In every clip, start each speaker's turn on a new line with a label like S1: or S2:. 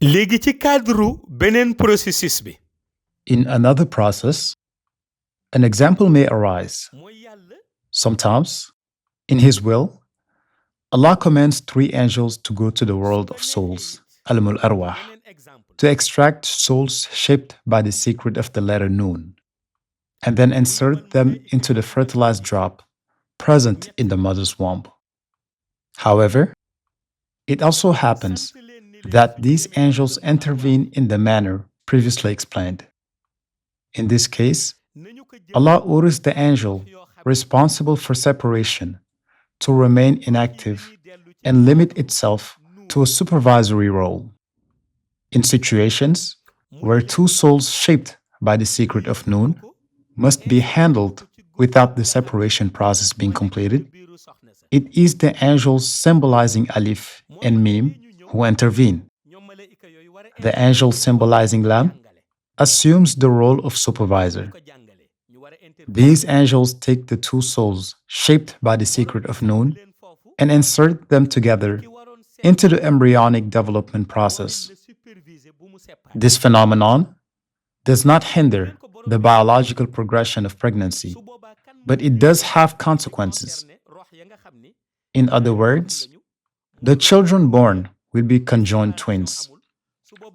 S1: léegi ci cadre beneen processus bi.
S2: In another process, an example may arise. Sometimes, in His will, Allah commands 3 angels to go to the world of souls, ālamoul arwāḥ, to extract souls shaped by the secret of the letter Nun, and then insert them into the fertilized drop present in the mother's womb. However, it also happens that these angels intervene in the manner previously explained. In this case, Allah orders the angel responsible for separation to remain inactive and limit itself to a supervisory role. In situations where 2 souls shaped by the secret of Nun must be handled without the separation process being completed, it is the angels symbolizing Alif and Mim who intervene. The angel symbolizing Lam assumes the role of supervisor. These angels take the 2 souls shaped by the secret of Nun and insert them together into the embryonic development process. This phenomenon does not hinder the biological progression of pregnancy, but it does have consequences. In other words, the children born will be conjoined twins.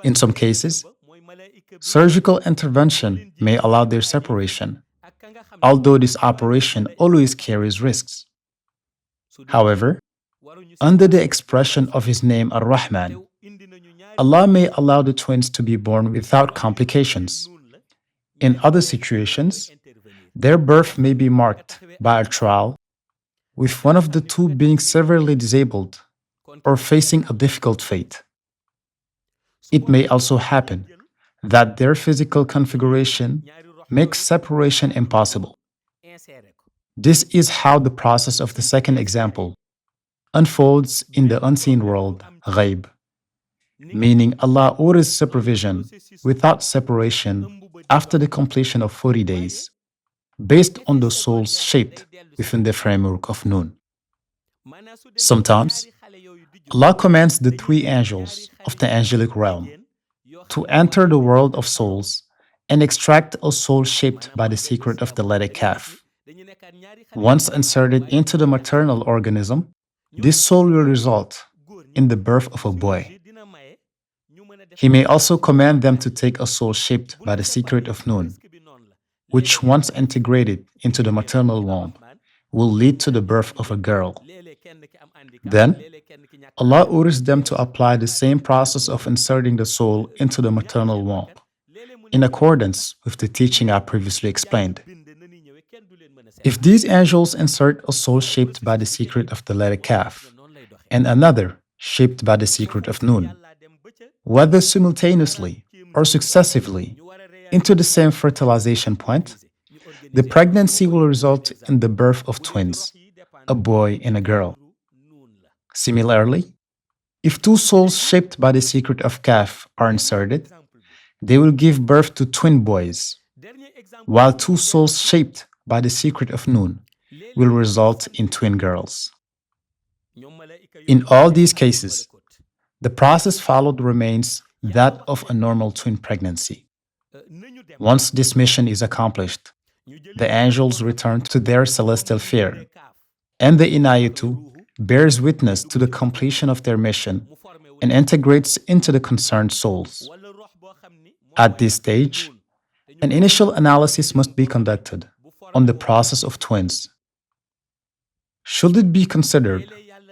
S2: In some cases, surgical intervention may allow their separation, although this operation always carries risks. However, under the expression of His name Ar-Raḥmānu, Allah may allow the twins to be born without complications. In other situations, their birth may be marked by a trial, with one of the 2 being severely disabled or facing a difficult fate. It may also happen that their physical configuration makes separation impossible. This is how the process of the second example unfolds in the unseen world, Ghayb, meaning Allah orders supervision without separation after the completion of 40 days, based on the souls shaped within the framework of Nun. Sometimes, Allah commands the 3 angels of the angelic realm to enter the world of souls and extract a soul shaped by the secret of the letter Kaf. Once inserted into the maternal organism, this soul will result in the birth of a boy. He may also command them to take a soul shaped by the secret of Nun, which once integrated into the maternal womb, will lead to the birth of a girl. Then, Allah orders them to apply the same process of inserting the soul into the maternal womb, in accordance with the teaching I previously explained. If these angels insert a soul shaped by the secret of the letter Kaf, and another shaped by the secret of Nun, whether simultaneously or successively, into the same fertilization point, the pregnancy will result in the birth of twins, a boy and a girl. Similarly, if 2 souls shaped by the secret of Kaf are inserted, they will give birth to twin boys, while 2 souls shaped by the secret of Nun will result in twin girls. In all these cases, the process followed remains that of a normal twin pregnancy. Once this mission is accomplished, the angels return to their celestial sphere, and the Ināyatou bears witness to the completion of their mission and integrates into the concerned souls. At this stage, an initial analysis must be conducted on the process of twins. Should it be considered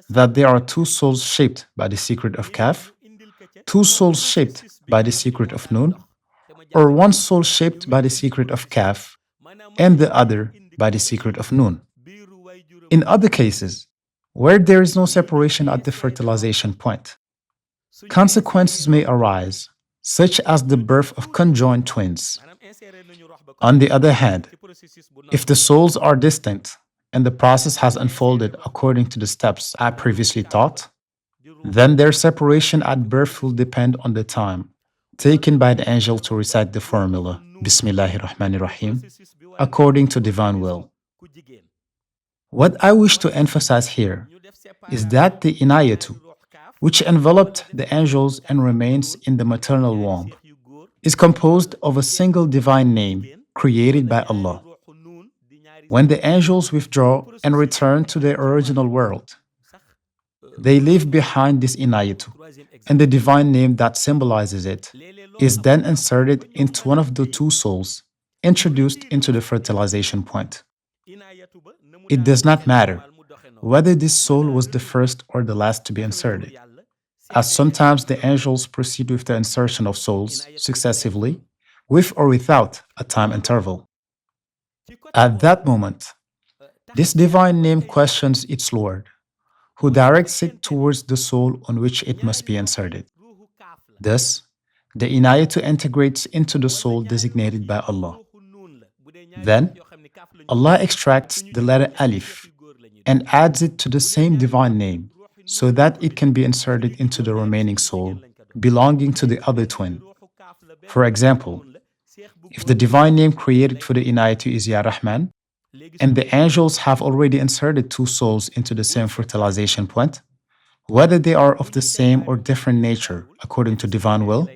S2: that there are 2 souls shaped by the secret of Kaf, 2 souls shaped by the secret of Nun, or 1 soul shaped by the secret of Kaf and the other by the secret of Nun? In other cases, where there is no separation at the fertilization point, consequences may arise, such as the birth of conjoined twins. On the other hand, if the souls are distinct and the process has unfolded according to the steps I previously taught, then their separation at birth will depend on the time taken by the angel to recite the formula, Bismillahir Rahmanir Rahim, according to divine will. What I wish to emphasize here is that the Ināyatou which enveloped the angels and remains in the maternal womb, is composed of a single divine name created by Allah. When the angels withdraw and return to their original world, they leave behind this Ināyatou, and the divine name that symbolizes it is then inserted into one of the two souls introduced into the fertilization point. It does not matter whether this soul was the first or the last to be inserted, as sometimes the angels proceed with the insertion of souls successively, with or without a time interval. At that moment, this divine name questions its Lord, who directs it towards the soul on which it must be inserted. Thus, the Ināyatou integrates into the soul designated by Allah. Then, Allah extracts the letter Alif and adds it to the same divine name so that it can be inserted into the remaining soul belonging to the other twin. For example, if the divine name created for the Ināyatou is Ya Raḥmān, and the angels have already inserted two souls into the same fertilization point, whether they are of the same or different nature according to divine will,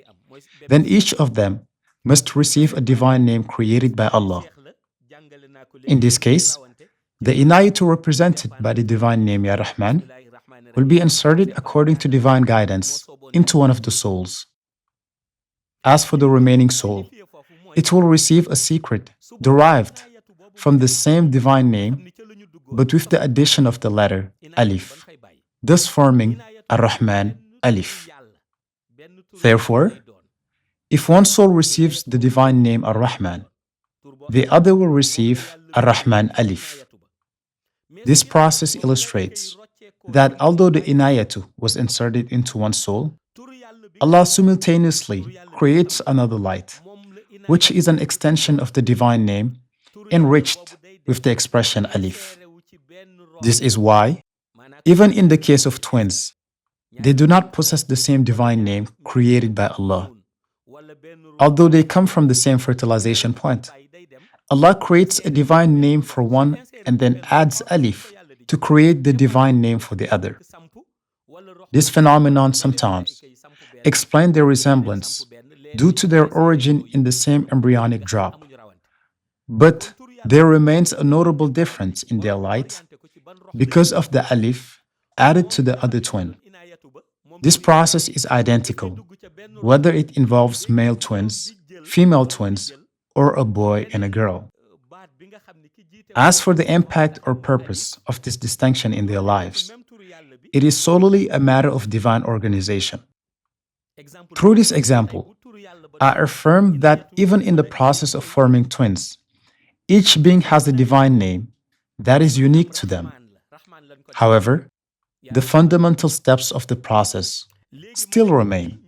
S2: then each of them must receive a divine name created by Allah. In this case, the Ināyatou represented by the divine name Ya Raḥmān will be inserted according to divine guidance into one of the souls. As for the remaining soul, it will receive a secret derived from the same divine name, but with the addition of the letter Alif, thus forming Ar-Raḥmān Alif. Therefore, if one soul receives the divine name Ar-Raḥmān, the other will receive Ar-Raḥmān Alif. This process illustrates that although the Ināyatou was inserted into one soul, Allah simultaneously creates another light, which is an extension of the divine name enriched with the expression Alif. This is why, even in the case of twins, they do not possess the same divine name created by Allah. Although they come from the same fertilization point, Allah creates a divine name for one and then adds Alif to create the divine name for the other. This phenomenon sometimes explains their resemblance due to their origin in the same embryonic drop. But there remains a notable difference in their light because of the Alif added to the other twin. This process is identical, whether it involves male twins, female twins, or a boy and a girl. As for the impact or purpose of this distinction in their lives, it is solely a matter of divine organization. Through this example, I affirm that even in the process of forming twins, each being has a divine name that is unique to them. However, the fundamental steps of the process still remain.